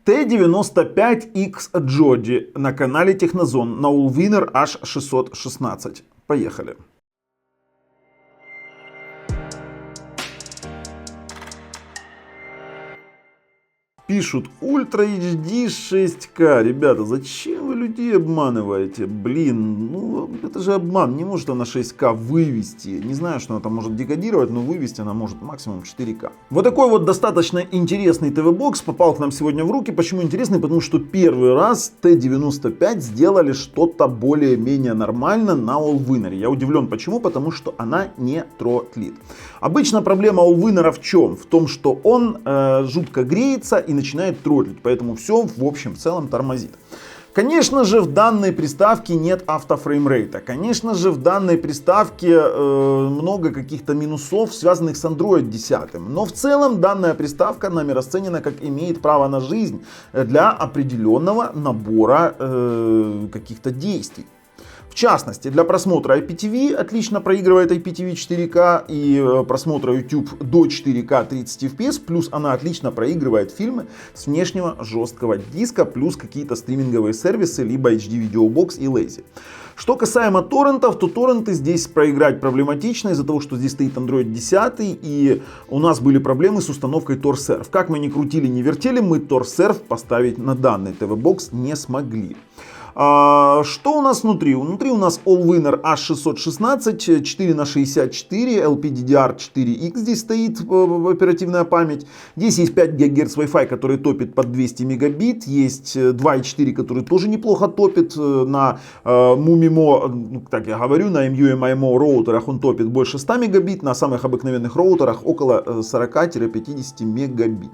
T95X Jodi на канале Технозон на Allwinner H616. Поехали. Пишут Ультра HD 6К. Ребята, зачем вы людей обманываете? Блин, ну это же обман. Не может она 6К вывести. Не знаю, что она там может декодировать, но вывести она может максимум 4К. Вот такой вот достаточно интересный ТВ-бокс попал к нам сегодня в руки. Почему интересный? Потому что первый раз T95 сделали что-то более-менее нормально на Allwinner. Я удивлен почему, потому что она не тротлит. Обычно проблема Allwinner в чем? В том, что он жутко греется и начинает тротлить, поэтому все в общем в целом тормозит. Конечно же, в данной приставке нет автофреймрейта. Конечно же, в данной приставке много каких-то минусов, связанных с Android 10. Но в целом данная приставка нами расценена как имеет право на жизнь для определенного набора каких-то действий. В частности, для просмотра IPTV отлично проигрывает IPTV 4К и просмотра YouTube до 4К 30 FPS, плюс она отлично проигрывает фильмы с внешнего жесткого диска, плюс какие-то стриминговые сервисы, либо HD Video Box и Lazy. Что касаемо торрентов, то торренты здесь проиграть проблематично из-за того, что здесь стоит Android 10 и у нас были проблемы с установкой TorServe. Как мы ни крутили, ни вертели, мы TorServe поставить на данный TV-бокс не смогли. Что у нас внутри? Внутри у нас Allwinner H616, 4х64, LPDDR4X здесь стоит оперативная память. Здесь есть 5 ГГц Wi-Fi, который топит под 200 мегабит. Есть 2.4, который тоже неплохо топит. На MUMIMO, так я говорю, на MU-MIMO роутерах он топит больше 100 мегабит. На самых обыкновенных роутерах около 40-50 мегабит.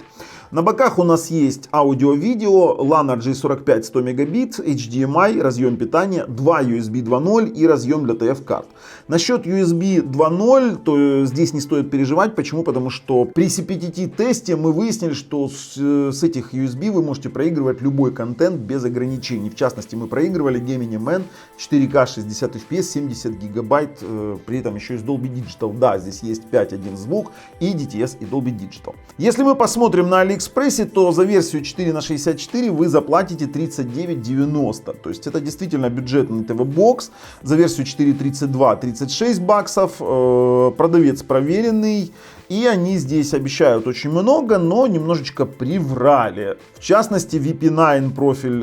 На боках у нас есть аудио-видео, LAN RJ45 100 мегабит, HDMI, разъем питания, 2 USB 2.0 и разъем для TF-карт. Насчет USB 2.0, то здесь не стоит переживать. Почему? Потому что при CPTT-тесте мы выяснили, что с этих USB вы можете проигрывать любой контент без ограничений. В частности, мы проигрывали Gemini Man 4К 60 FPS, 70 гигабайт, при этом еще и с Dolby Digital. Да, здесь есть 5.1 звук и DTS и Dolby Digital. Если мы посмотрим на AliExpress, то за версию 4х64 вы заплатите $39.90. То есть это действительно бюджетный ТВ-бокс. За версию 4.32 36 баксов. Продавец проверенный. И они здесь обещают очень много, но немножечко приврали. В частности, VP9 профиль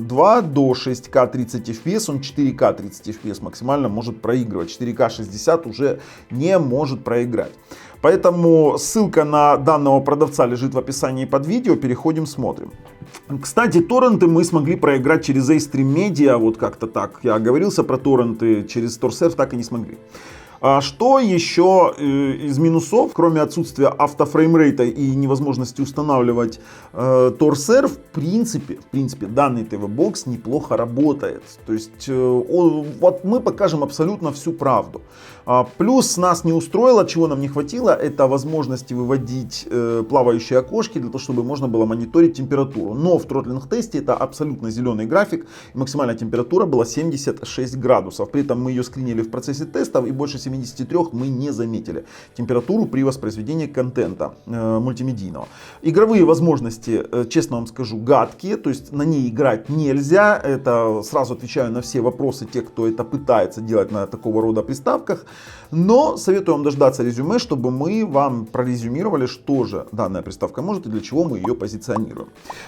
2 до 6К 30 FPS, он 4К 30 FPS максимально может проигрывать. 4К 60 уже не может проиграть. Поэтому ссылка на данного продавца лежит в описании под видео. Переходим, смотрим. Кстати, торренты мы смогли проиграть через A-Stream Media. Вот как-то так. Я оговорился про торренты, через TorServe так и не смогли. Что еще из минусов, кроме отсутствия автофреймрейта и невозможности устанавливать TorServe, в принципе, данный TV-бокс неплохо работает. То есть вот мы покажем абсолютно всю правду. Плюс нас не устроило, чего нам не хватило, это возможности выводить плавающие окошки для того, чтобы можно было мониторить температуру. Но в тротлинг-тесте это абсолютно зеленый график, и максимальная температура была 76 градусов. При этом мы ее скринили в процессе тестов, и больше 73 мы не заметили температуру при воспроизведении контента мультимедийного. Игровые возможности, честно вам скажу, гадкие, то есть на ней играть нельзя. Это сразу отвечаю на все вопросы тех, кто это пытается делать на такого рода приставках. Но советую вам дождаться резюме, чтобы мы вам прорезюмировали, что же данная приставка может и для чего мы ее позиционируем.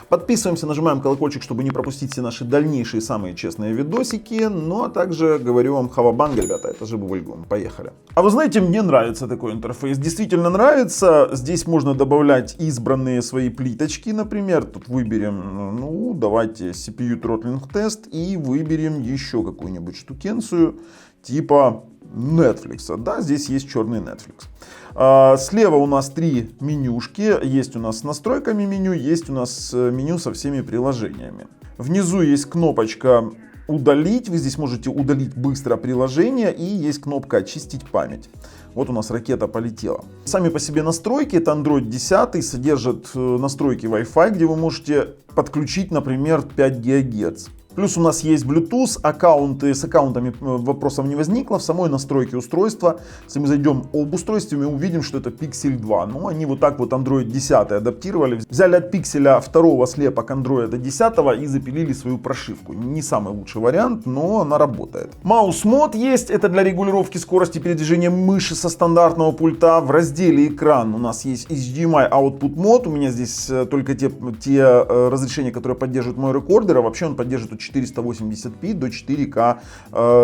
Подписываемся, нажимаем колокольчик, чтобы не пропустить все наши дальнейшие самые честные видосики. Ну а также говорю вам хавабанг, ребята, это же Бубльгум. Поехали. А вы знаете, мне нравится такой интерфейс. Действительно нравится. Здесь можно добавлять избранные свои плиточки, например. Тут выберем, ну давайте CPU Throttling Test и выберем еще какую-нибудь штукенцию типа Netflix. Да, здесь есть черный Netflix. Слева у нас 3 менюшки. Есть у нас с настройками меню, есть у нас меню со всеми приложениями. Внизу есть кнопочка удалить. Вы здесь можете удалить быстро приложение. И есть кнопка очистить память. Вот у нас ракета полетела. Сами по себе настройки, это Android 10, содержат настройки Wi-Fi, где вы можете подключить, например, 5 ГГц. Плюс у нас есть Bluetooth, аккаунты, с аккаунтами вопросов не возникло. В самой настройке устройства, если мы зайдем об устройстве, мы увидим, что это Pixel 2. Ну, они вот так вот Android 10 адаптировали. Взяли от Pixel 2 слепок Android 10 и запилили свою прошивку. Не самый лучший вариант, но она работает. Mouse мод есть, это для регулировки скорости передвижения мыши со стандартного пульта. В разделе экран у нас есть HDMI Output мод. У меня здесь только те разрешения, которые поддерживают мой рекордер, а вообще он поддерживает от 480p до 4К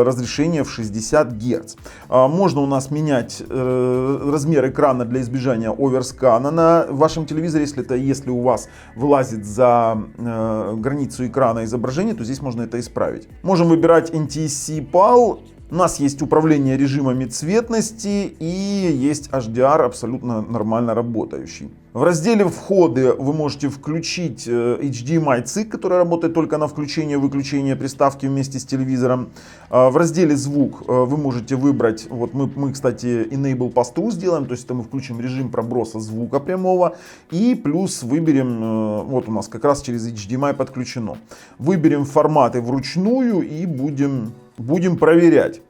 разрешения в 60 Гц. Можно у нас менять размер экрана для избежания оверскана на вашем телевизоре. Если у вас вылазит за границу экрана изображение, то здесь можно это исправить. Можем выбирать NTSC PAL. У нас есть управление режимами цветности и есть HDR абсолютно нормально работающий. В разделе входы вы можете включить HDMI цик, который работает только на включение-выключение приставки вместе с телевизором. В разделе звук вы можете выбрать, вот мы кстати Enable Pass-Through сделаем, то есть это мы включим режим проброса звука прямого и плюс выберем, вот у нас как раз через HDMI подключено. Выберем форматы вручную и будем проверять.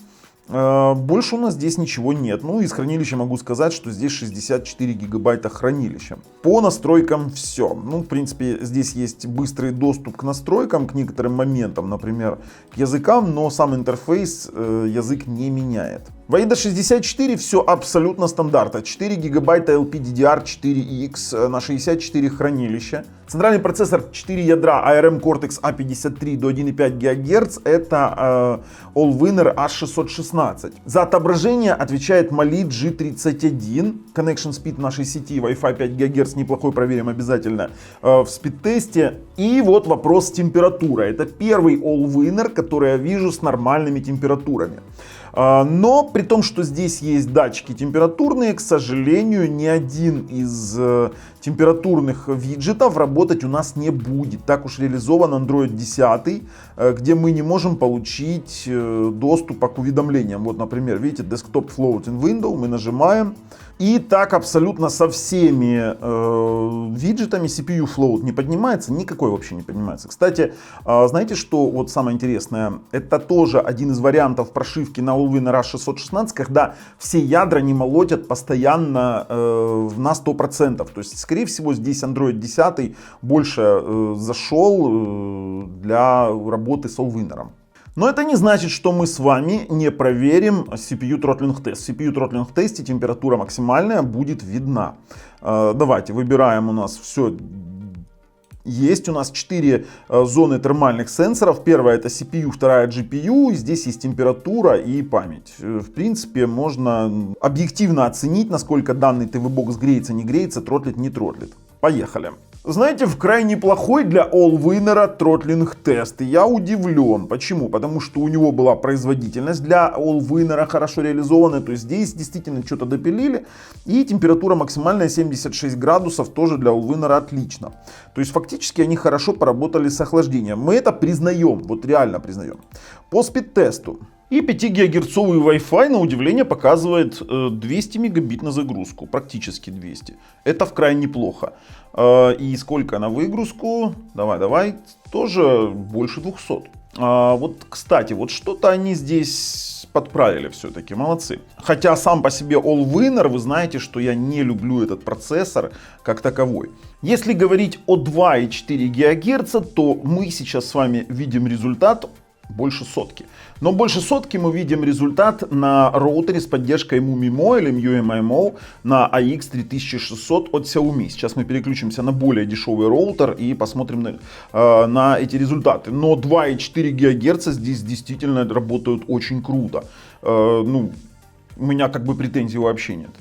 Больше у нас здесь ничего нет. Ну, из хранилища могу сказать, что здесь 64 гигабайта хранилища. По настройкам все. Ну, в принципе, здесь есть быстрый доступ к настройкам, к некоторым моментам, например, к языкам, но сам интерфейс язык не меняет. В AIDA 64 все абсолютно стандартно. 4 гигабайта LPDDR4X на 64 хранилища. Центральный процессор 4 ядра ARM Cortex A53 до 1,5 ГГц. Это Allwinner H616. За отображение отвечает Mali G31. Connection Speed нашей сети Wi-Fi 5 ГГц неплохой, проверим обязательно в спид-тесте. И вот вопрос температуры. Это первый Allwinner, который я вижу с нормальными температурами. Но при том, что здесь есть датчики температурные, к сожалению, ни один из температурных виджетов работать у нас не будет. Так уж реализован Android 10, где мы не можем получить доступа к уведомлениям. Вот, например, видите, Desktop Floating Window, мы нажимаем. И так абсолютно со всеми виджетами CPU Float не поднимается, никакой вообще не поднимается. Кстати, знаете, что вот самое интересное? Это тоже один из вариантов прошивки на Allwinner H616, когда все ядра не молотят постоянно на 100%. То есть, скорее всего, здесь Android 10 больше зашел для работы с Allwinner. Но это не значит, что мы с вами не проверим CPU Throttling Test. В CPU Throttling тесте температура максимальная будет видна. Давайте выбираем, у нас все есть. У нас 4 зоны термальных сенсоров. Первая это CPU, вторая GPU. Здесь есть температура и память. В принципе, можно объективно оценить, насколько данный TV-бокс греется, не греется, тротлит, не тротлит. Поехали. Знаете, в крайне плохой для Allwinner Throttling тест. И я удивлен. Почему? Потому что у него была производительность для Allwinner хорошо реализованная. То есть здесь действительно что-то допилили. И температура максимальная 76 градусов тоже для Allwinner отлично. То есть фактически они хорошо поработали с охлаждением. Мы это признаем. Вот реально признаем. По спид-тесту. И 5 гигагерцовый Wi-Fi, на удивление, показывает 200 мегабит на загрузку. Практически 200. Это в крайне неплохо. И сколько на выгрузку? Давай. Тоже больше 200. Вот, кстати, вот что-то они здесь подправили все-таки. Молодцы. Хотя сам по себе Allwinner, вы знаете, что я не люблю этот процессор как таковой. Если говорить о 2,4 ГГц, то мы сейчас с вами видим результат больше сотки. Но больше сотки мы видим результат на роутере с поддержкой MU-MIMO или MU-MIMO на AX3600 от Xiaomi. Сейчас мы переключимся на более дешевый роутер и посмотрим на эти результаты. Но 2,4 ГГц здесь действительно работают очень круто. Ну, у меня как бы претензий вообще нет.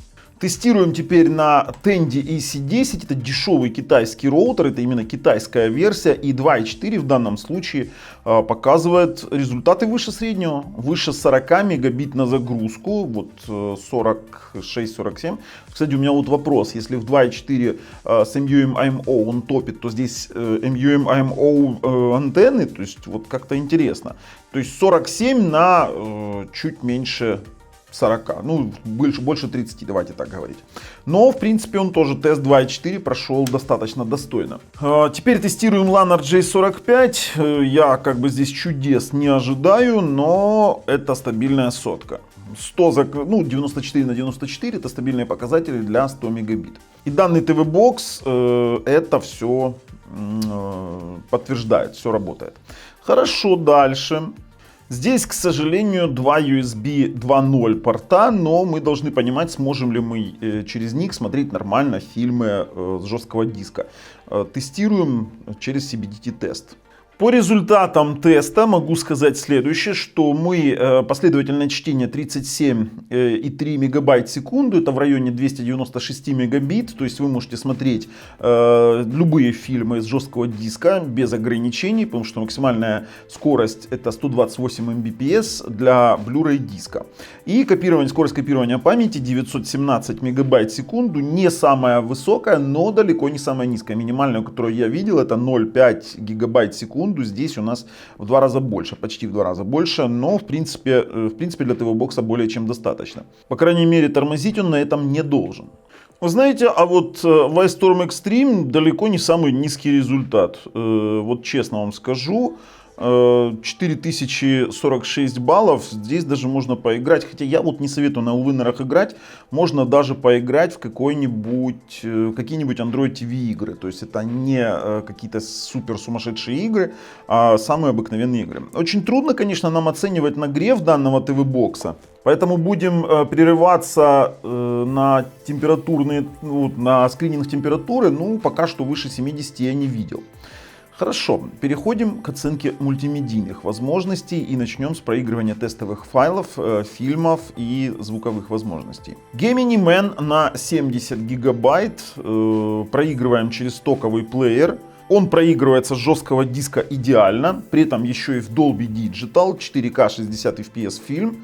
Тестируем теперь на Tandy AC10, это дешевый китайский роутер, это именно китайская версия, и 2.4 в данном случае показывает результаты выше среднего, выше 40 мегабит на загрузку, вот 46-47. Кстати, у меня вот вопрос, если в 2.4 с MU-MIMO он топит, то здесь MU-MIMO антенны, то есть вот как-то интересно. То есть 47 на чуть меньше 40, ну больше 30, давайте так говорить. Но в принципе он тоже тест 2.4 прошел достаточно достойно. Теперь тестируем LAN RJ45. Я как бы здесь чудес не ожидаю, но это стабильная сотка. 94 на 94 это стабильные показатели для 100 мегабит. И данный TV-бокс это все подтверждает, все работает. Хорошо, дальше. Здесь, к сожалению, два USB 2.0 порта, но мы должны понимать, сможем ли мы через них смотреть нормально фильмы с жесткого диска. Тестируем через CBDT-тест. По результатам теста могу сказать следующее, что мы последовательное чтение 37,3 мегабайт в секунду, это в районе 296 мегабит, то есть вы можете смотреть любые фильмы с жесткого диска без ограничений, потому что максимальная скорость это 128 Mbps для Blu-ray диска. И скорость копирования памяти 917 мегабайт в секунду, не самая высокая, но далеко не самая низкая. Минимальная, которую я видел, это 0,5 гигабайт в секунду. Здесь у нас в 2 раза больше, почти в 2 раза больше, но в принципе для TV-бокса более чем достаточно. По крайней мере, тормозить он на этом не должен. Вы знаете, а вот Wildstorm Extreme далеко не самый низкий результат. Вот честно вам скажу. 4046 баллов, здесь даже можно поиграть, хотя я вот не советую на Allwinner играть, можно даже поиграть в какие-нибудь Android TV игры, то есть это не какие-то супер сумасшедшие игры, а самые обыкновенные игры. Очень трудно, конечно, нам оценивать нагрев данного TV-бокса, поэтому будем прерываться на на скрининг температуры, ну пока что выше 70 я не видел. Хорошо, переходим к оценке мультимедийных возможностей и начнем с проигрывания тестовых файлов, фильмов и звуковых возможностей. Gemini Man на 70 гигабайт, проигрываем через стоковый плеер. Он проигрывается с жесткого диска идеально, при этом еще и в Dolby Digital, 4К 60 FPS фильм.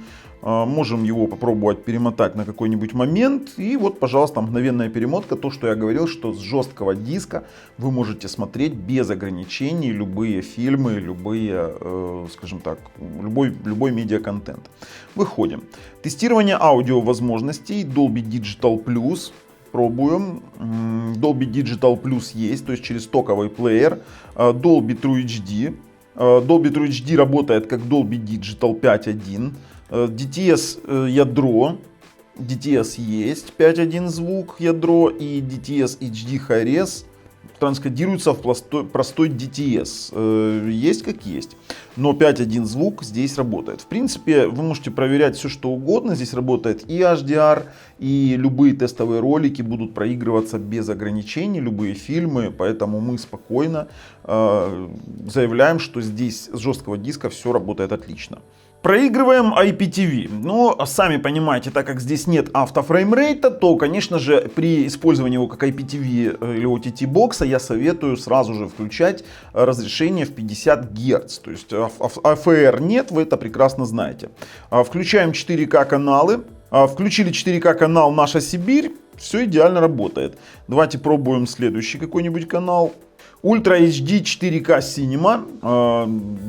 Можем его попробовать перемотать на какой-нибудь момент. И вот, пожалуйста, мгновенная перемотка. То, что я говорил, что с жесткого диска вы можете смотреть без ограничений любые фильмы, скажем так, любой медиаконтент. Выходим. Тестирование аудио возможностей Dolby Digital Plus. Пробуем. Dolby Digital Plus есть, то есть через стоковый плеер. Dolby True HD. Dolby True HD работает как Dolby Digital 5.1. DTS ядро, DTS есть 5.1 звук ядро и DTS HD Hi-Res транскодируется в простой DTS, есть как есть, но 5.1 звук здесь работает. В принципе, вы можете проверять все что угодно, здесь работает и HDR, и любые тестовые ролики будут проигрываться без ограничений, любые фильмы, поэтому мы спокойно заявляем, что здесь с жесткого диска все работает отлично. Проигрываем IPTV. Но сами понимаете, так как здесь нет автофреймрейта, то, конечно же, при использовании его как IPTV или OTT бокса я советую сразу же включать разрешение в 50 Гц. То есть AFR нет, вы это прекрасно знаете. Включаем 4К каналы. Включили 4К канал «Наша Сибирь». Все идеально работает. Давайте пробуем следующий какой-нибудь канал. Ультра HD 4К Cinema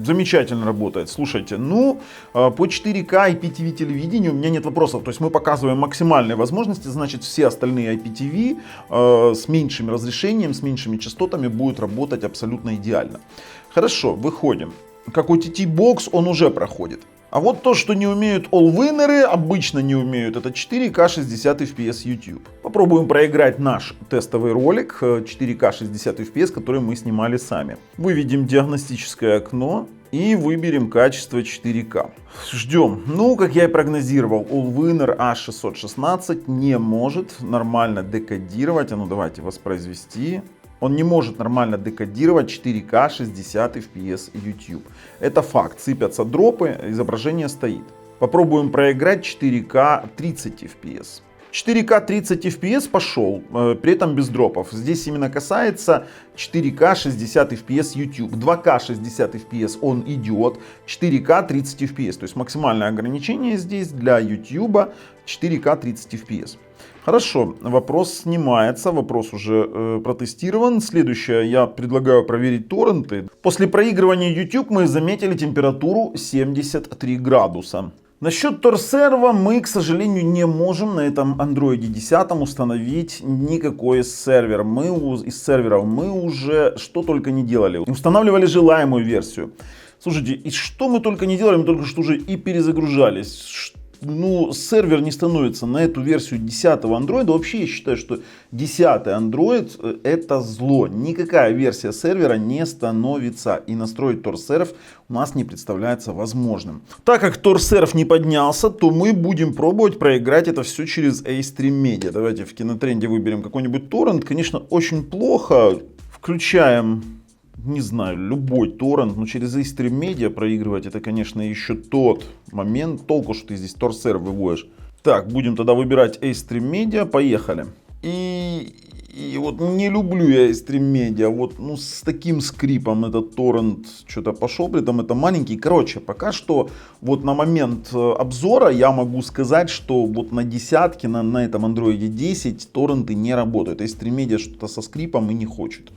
замечательно работает. Слушайте, по 4К IPTV телевидению у меня нет вопросов. То есть мы показываем максимальные возможности, значит все остальные IPTV с меньшим разрешением, с меньшими частотами будут работать абсолютно идеально. Хорошо, выходим. Как OTT-бокс он уже проходит. А вот то, что не умеют Allwinner, обычно не умеют, это 4К 60 FPS YouTube. Попробуем проиграть наш тестовый ролик 4К 60 FPS, который мы снимали сами. Выведем диагностическое окно и выберем качество 4К. Ждем. Как я и прогнозировал, Allwinner A616 не может нормально декодировать. Давайте воспроизвести. Он не может нормально декодировать 4К 60 FPS YouTube. Это факт. Сыпятся дропы, изображение стоит. Попробуем проиграть 4К 30 FPS. 4К 30 FPS пошел, при этом без дропов. Здесь именно касается 4К 60 FPS YouTube. 2К 60 FPS он идет, 4К 30 FPS. То есть максимальное ограничение здесь для YouTube 4К 30 FPS. Хорошо, вопрос снимается, вопрос уже протестирован. Следующее, я предлагаю проверить торренты. После проигрывания YouTube мы заметили температуру 73 градуса. Насчет торсерва мы, к сожалению, не можем на этом Android 10 установить никакой сервер. Из серверов мы уже что только не делали. Устанавливали желаемую версию. Слушайте, и что мы только не делали, мы только что уже и перезагружались. Ну, сервер не становится на эту версию 10-го Android. Вообще, я считаю, что 10-й Android это зло. Никакая версия сервера не становится. И настроить торсерв у нас не представляется возможным. Так как торсерв не поднялся, то мы будем пробовать проиграть это все через A-Stream Media. Давайте в кинотренде выберем какой-нибудь торрент. Конечно, очень плохо. Включаем... Не знаю, любой торрент, но через A-Stream Media проигрывать это, конечно, еще тот момент. Толку, что ты здесь торсер выводишь. Так, будем тогда выбирать A-Stream Media. Поехали. И вот не люблю я A-Stream Media. Вот ну, с таким скрипом этот торрент что-то пошел. При этом это маленький. Короче, пока что вот на момент обзора я могу сказать, что вот на десятке, на этом Android 10 торренты не работают. A-Stream Media что-то со скрипом и не хочет.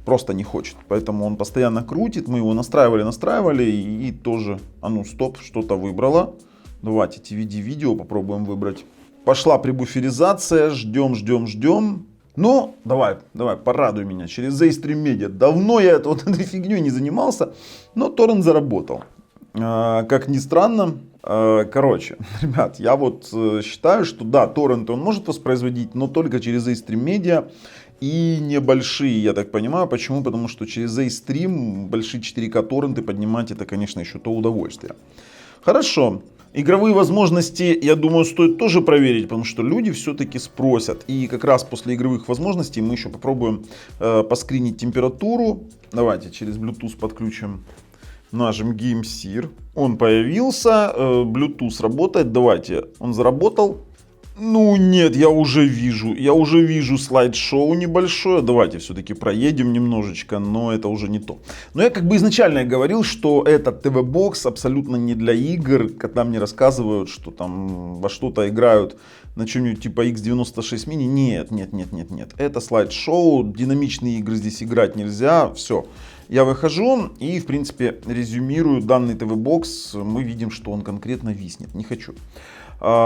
Просто не хочет, поэтому он постоянно крутит, мы его настраивали и тоже, а ну стоп, что-то выбрало. Давайте TVD-видео попробуем выбрать. Пошла пребуферизация, ждем. Ну, давай, порадуй меня через A-Stream Media. Давно я этой фигней не занимался, но торрент заработал. Как ни странно, короче, ребят, я вот считаю, что да, торрент он может воспроизводить, но только через A-Stream Media. И небольшие, я так понимаю. Почему? Потому что через A-Stream большие 4К торренты поднимать это, конечно, еще то удовольствие. Хорошо. Игровые возможности, я думаю, стоит тоже проверить, потому что люди все-таки спросят. И как раз после игровых возможностей мы еще попробуем поскринить температуру. Давайте через Bluetooth подключим. Нажмем GameSear. Он появился. Bluetooth работает. Давайте. Он заработал. Ну нет, я уже вижу слайд-шоу небольшое. Давайте все-таки проедем немножечко, но это уже не то. Но я как бы изначально говорил, что этот ТВ-бокс абсолютно не для игр, когда мне рассказывают, что там во что-то играют на чем-нибудь типа X96 mini. Нет. Это слайд-шоу, динамичные игры здесь играть нельзя, все. Я выхожу и в принципе резюмирую данный ТВ-бокс. Мы видим, что он конкретно виснет, не хочу.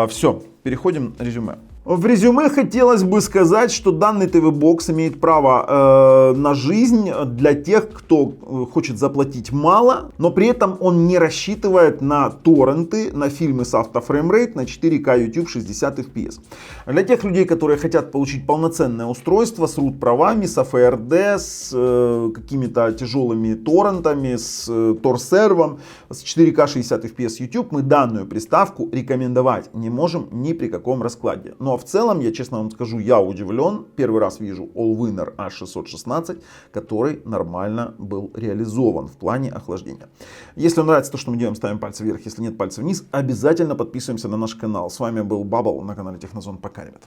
Все, переходим на резюме. В резюме хотелось бы сказать, что данный ТВ-бокс имеет право на жизнь для тех, кто хочет заплатить мало, но при этом он не рассчитывает на торренты, на фильмы с автофреймрейт, на 4К YouTube 60 FPS. Для тех людей, которые хотят получить полноценное устройство с root правами, с AFRD, с какими-то тяжелыми торрентами, с торсервом, с 4К 60 FPS YouTube, мы данную приставку рекомендовать не можем ни при каком раскладе. Но в целом, я честно вам скажу, я удивлен. Первый раз вижу Allwinner A616, который нормально был реализован в плане охлаждения. Если вам нравится то, что мы делаем, ставим пальцы вверх. Если нет, пальцы вниз. Обязательно подписываемся на наш канал. С вами был Bubble на канале Технозон. Пока, ребят.